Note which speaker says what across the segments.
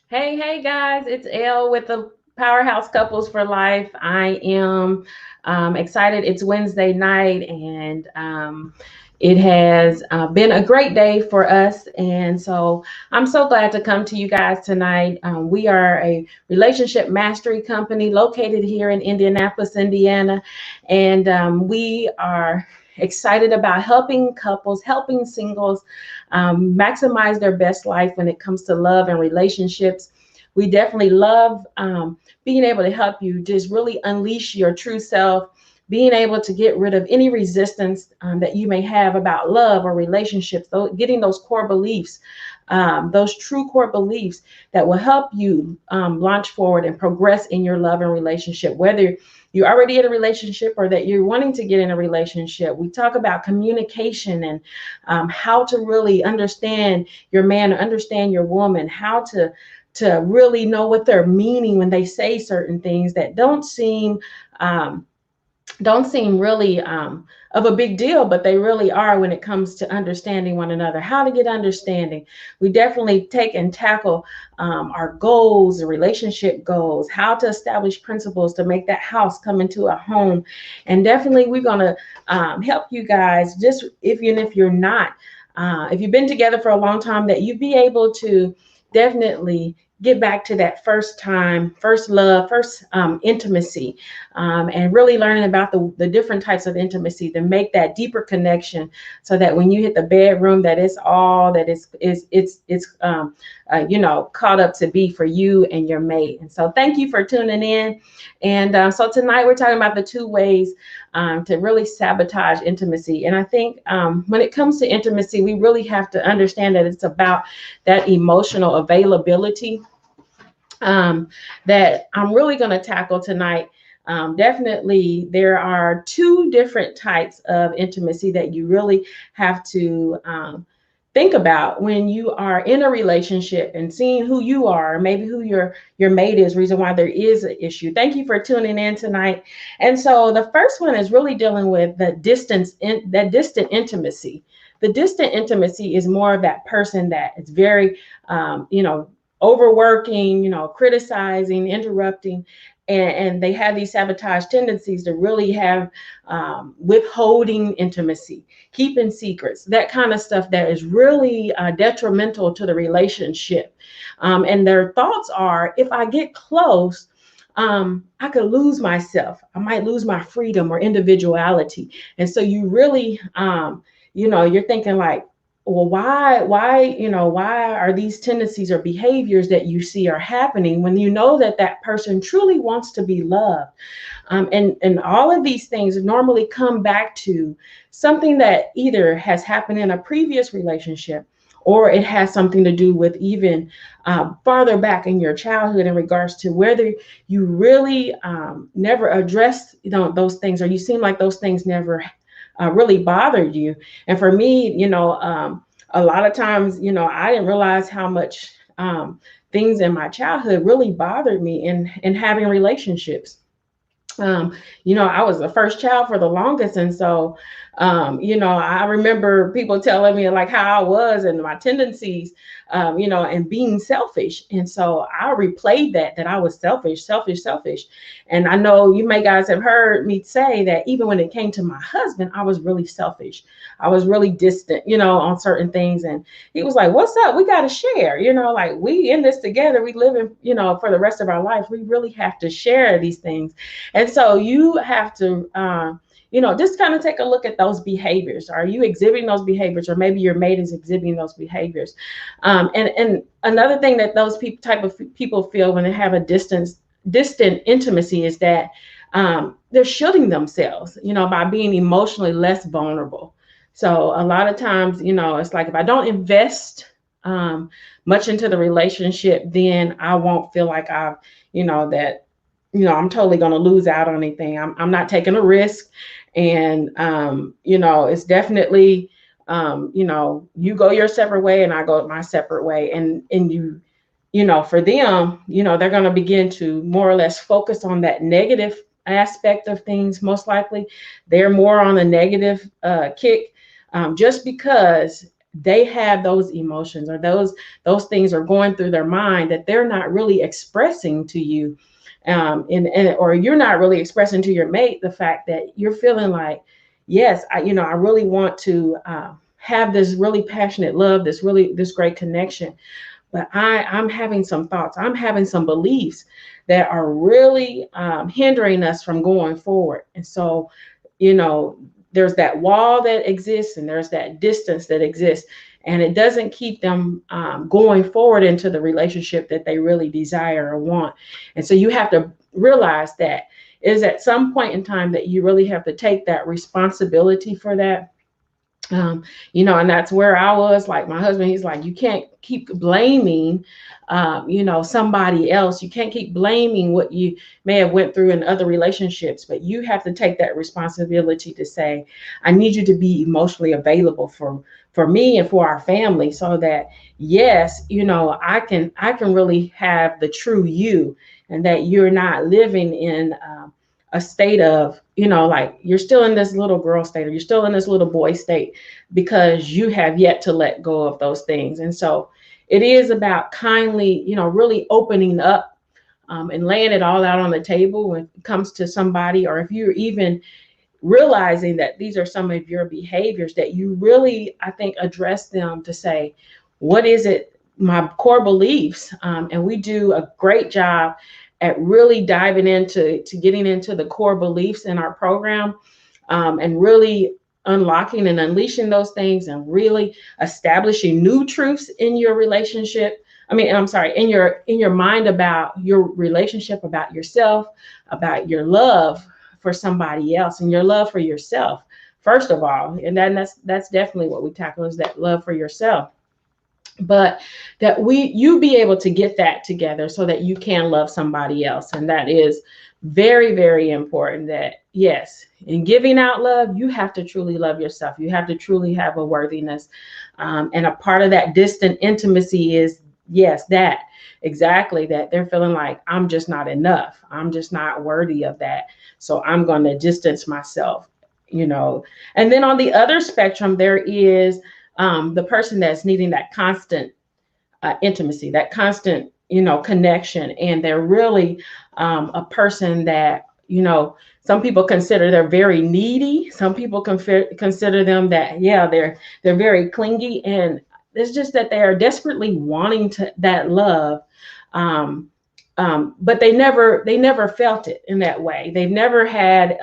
Speaker 1: Hey guys, it's Elle with the Powerhouse Couples for Life. I am excited. It's Wednesday night, and it has been a great day for us. And so I'm so glad to come to you guys tonight. We are a relationship mastery company located here in Indianapolis, Indiana, and we are excited about helping couples, helping singles maximize their best life when it comes to love and relationships. We definitely love being able to help you just really unleash your true self, being able to get rid of any resistance that you may have about love or relationships, getting those core beliefs, those true core beliefs that will help you launch forward and progress in your love and relationship, whether you're already in a relationship or that you're wanting to get in a relationship. We talk about communication and how to really understand your man, understand your woman, how to really know what they're meaning when they say certain things that um, don't seem really of a big deal, but they really are when it comes to understanding one another, how to get understanding. We definitely take and tackle our goals, the relationship goals, how to establish principles to make that house come into a home. And definitely we're going to help you guys, just even if you're not, if you've been together for a long time, that you be able to definitely get back to that first time, first love, first intimacy, and really learning about the different types of intimacy to make that deeper connection, so that when you hit the bedroom, that it's all that it's caught up to be for you and your mate. And so thank you for tuning in. And so tonight we're talking about the two ways to really sabotage intimacy. And I think when it comes to intimacy, we really have to understand that it's about that emotional availability um, that I'm really going to tackle tonight. Definitely, there are two different types of intimacy that you really have to think about when you are in a relationship and seeing who you are, maybe who your mate is, reason why there is an issue. Thank you for tuning in tonight. And so the first one is really dealing with the that distant intimacy. The distant intimacy is more of that person that is very, overworking, criticizing, interrupting, and they have these sabotage tendencies to really have withholding intimacy, keeping secrets, that kind of stuff that is really detrimental to the relationship. And their thoughts are, if I get close, I could lose myself. I might lose my freedom or individuality. And so you really, you're thinking like, well, why are these tendencies or behaviors that you see are happening when you know that that person truly wants to be loved? And all of these things normally come back to something that either has happened in a previous relationship, or it has something to do with even farther back in your childhood in regards to whether you really never addressed those things, or you seem like those things never really bothered you. And for me, a lot of times, I didn't realize how much things in my childhood really bothered me in having relationships. I was the first child for the longest. And so, I remember people telling me like how I was and my tendencies, and being selfish. And so I replayed that I was selfish, selfish, selfish. And I know you may guys have heard me say that even when it came to my husband, I was really selfish. I was really distant, on certain things. And he was like, "What's up? We got to share, like we in this together. We live in, for the rest of our life. We really have to share these things." And so you have to, just kind of take a look at those behaviors. Are you exhibiting those behaviors, or maybe your mate is exhibiting those behaviors? And another thing that those type of people feel when they have a distant intimacy is that they're shielding themselves, by being emotionally less vulnerable. So a lot of times, it's like if I don't invest much into the relationship, then I won't feel like that I'm totally going to lose out on anything. I'm not taking a risk. And, it's definitely, you go your separate way and I go my separate way. And for them, they're going to begin to more or less focus on that negative aspect of things. Most likely they're more on the negative kick, just because they have those emotions, or those things are going through their mind that they're not really expressing to you, and or you're not really expressing to your mate the fact that you're feeling like, yes, I really want to have this really passionate love, this great connection, but I'm having some thoughts, I'm having some beliefs that are really hindering us from going forward. And so, you know, there's that wall that exists and there's that distance that exists, and it doesn't keep them going forward into the relationship that they really desire or want. And so you have to realize that is at some point in time that you really have to take that responsibility for that. And that's where I was. Like my husband, he's like, you can't keep blaming, somebody else. You can't keep blaming what you may have went through in other relationships, but you have to take that responsibility to say, I need you to be emotionally available for me and for our family, so that yes, I can really have the true you, and that you're not living in a state of, like you're still in this little girl state, or you're still in this little boy state, because you have yet to let go of those things. And so it is about kindly, really opening up, and laying it all out on the table when it comes to somebody, or if you're even realizing that these are some of your behaviors, that you really, I think, address them to say, what is it, my core beliefs? And we do a great job at really diving into getting into the core beliefs in our program, and really unlocking and unleashing those things, and really establishing new truths in your relationship. I'm sorry, in your mind, about your relationship, about yourself, about your love for somebody else, and your love for yourself, first of all. And then that's definitely what we tackle, is that love for yourself. But that you be able to get that together so that you can love somebody else. And that is very, very important. That yes, in giving out love, you have to truly love yourself. You have to truly have a worthiness. And a part of that distant intimacy is, yes, that exactly, that they're feeling like, I'm just not enough, I'm just not worthy of that, so I'm going to distance myself. And then on the other spectrum, there is the person that's needing that constant intimacy, that constant, connection. And they're really a person that, some people consider they're very needy. Some people consider them that, yeah, they're very clingy. And it's just that they are desperately wanting that love. But they never felt it in that way. They've never had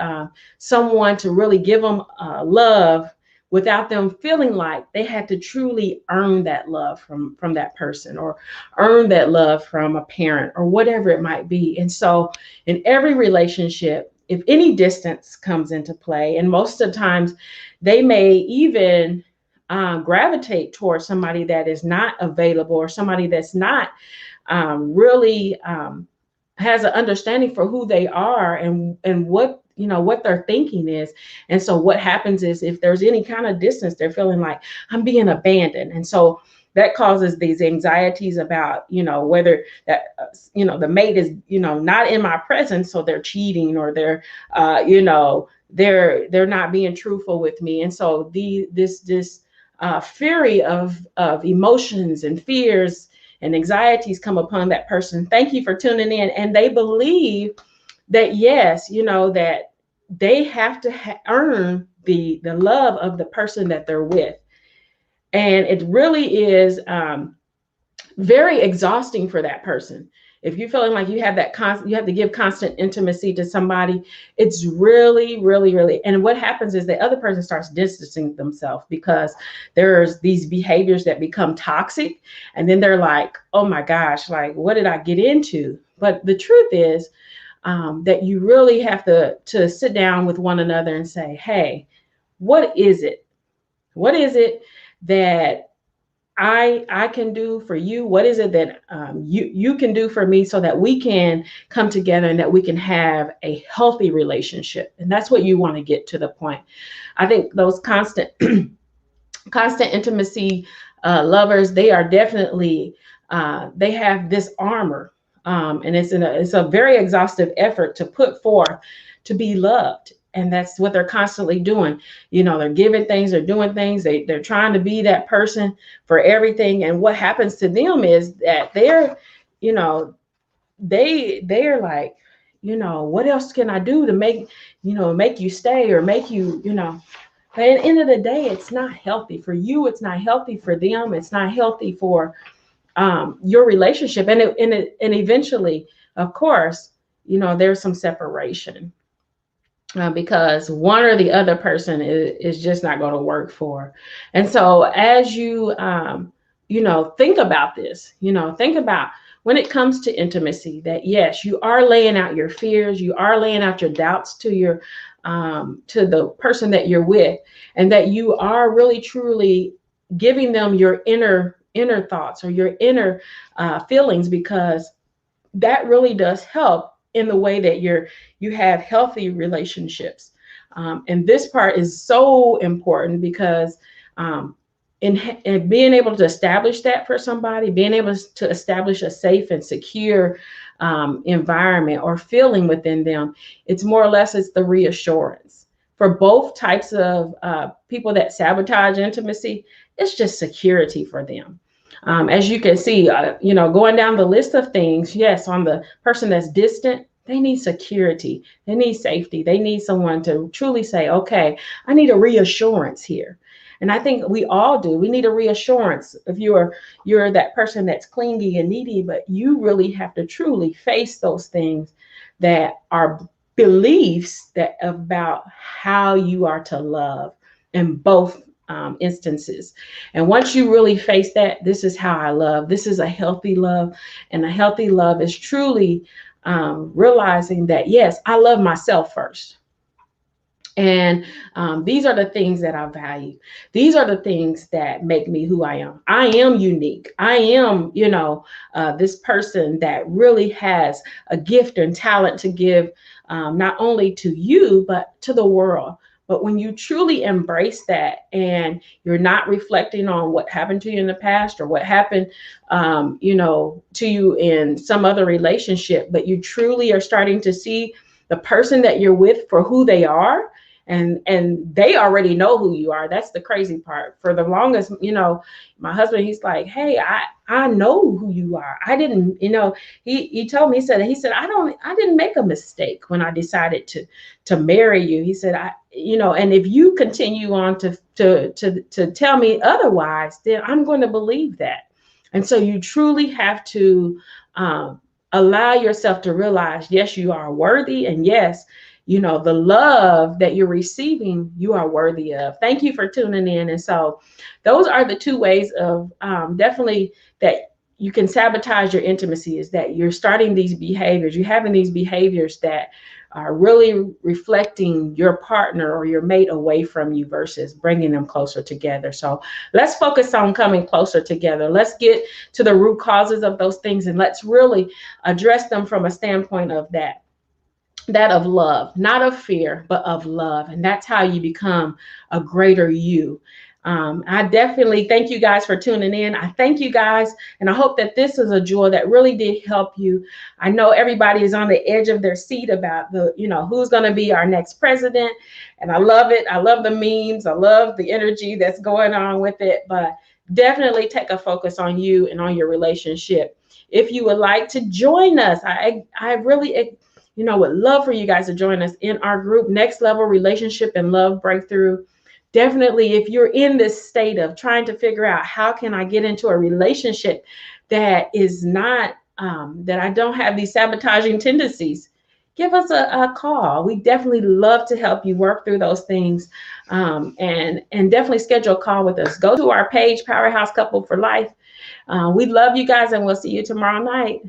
Speaker 1: someone to really give them love without them feeling like they had to truly earn that love from that person, or earn that love from a parent, or whatever it might be. And so in every relationship, if any distance comes into play, and most of the times they may even gravitate towards somebody that is not available, or somebody that's not really has an understanding for who they are, and what their thinking is. And so what happens is, if there's any kind of distance, they're feeling like, I'm being abandoned. And so that causes these anxieties about, whether that, the mate is, not in my presence, so they're cheating, or they're, they're not being truthful with me. And so this fury of emotions and fears and anxieties come upon that person. Thank you for tuning in. And they believe that, yes, that they have to earn the love of the person that they're with. And it really is very exhausting for that person. If you're feeling like you have you have to give constant intimacy to somebody, it's really, really, really. And what happens is the other person starts distancing themselves, because there's these behaviors that become toxic. And then they're like, oh my gosh, like, what did I get into? But the truth is that you really have to sit down with one another and say, hey, what is it? What is it that I can do for you? What is it that you can do for me, so that we can come together and that we can have a healthy relationship? And that's what you want to get to the point. I think those constant intimacy lovers, they are definitely they have this armor, and it's a very exhaustive effort to put forth to be loved. And that's what they're constantly doing. They're giving things, they're doing things, they're trying to be that person for everything. And what happens to them is that you know, they're like, what else can I do to make you stay, or make you. But at the end of the day, it's not healthy for you. It's not healthy for them. It's not healthy for your relationship. And eventually, of course, there's some separation, because one or the other person is just not going to work for. And so as think about this, think about when it comes to intimacy, that yes, you are laying out your fears, you are laying out your doubts to the person that you're with, and that you are really truly giving them your inner thoughts, or your inner feelings, because that really does help in the way that you have healthy relationships. And this part is so important, because in being able to establish that for somebody, being able to establish a safe and secure environment or feeling within them, it's more or less, it's the reassurance for both types of people that sabotage intimacy. It's just security for them. As you can see, going down the list of things, yes, on the person that's distant, they need security, they need safety, they need someone to truly say, okay, I need a reassurance here. And I think we all do. We need a reassurance. If you're that person that's clingy and needy, but you really have to truly face those things that are beliefs that about how you are to love in both instances. And once you really face that, this is how I love. This is a healthy love. And a healthy love is truly realizing that, yes, I love myself first. And these are the things that I value. These are the things that make me who I am. I am unique. I am, this person that really has a gift and talent to give, not only to you, but to the world. But when you truly embrace that, and you're not reflecting on what happened to you in the past, or what happened, to you in some other relationship, but you truly are starting to see the person that you're with for who they are, and they already know who you are. That's the crazy part. For the longest, my husband, he's like, hey, I know who you are. I didn't, he told me, he said, I didn't make a mistake when I decided to marry you. He said, and if you continue on to tell me otherwise, then I'm going to believe that. And so you truly have to allow yourself to realize, yes, you are worthy. And yes, the love that you're receiving, you are worthy of. Thank you for tuning in. And so those are the two ways of definitely that you can sabotage your intimacy, is that you're starting these behaviors, you're having these behaviors that are really reflecting your partner or your mate away from you versus bringing them closer together. So let's focus on coming closer together. Let's get to the root causes of those things, and let's really address them from a standpoint of that of love, not of fear, but of love. And that's how you become a greater you. I definitely thank you guys for tuning in. I thank you guys, and I hope that this is a jewel that really did help you. I know everybody is on the edge of their seat about who's going to be our next president. And I love it. I love the memes. I love the energy that's going on with it. But definitely take a focus on you and on your relationship. If you would like to join us, I really would love for you guys to join us in our group, Next Level Relationship and Love Breakthrough. Definitely, if you're in this state of trying to figure out how can I get into a relationship that is not, that I don't have these sabotaging tendencies, give us a call. We definitely love to help you work through those things, and definitely schedule a call with us. Go to our page, Powerhouse Couple for Life. We love you guys, and we'll see you tomorrow night.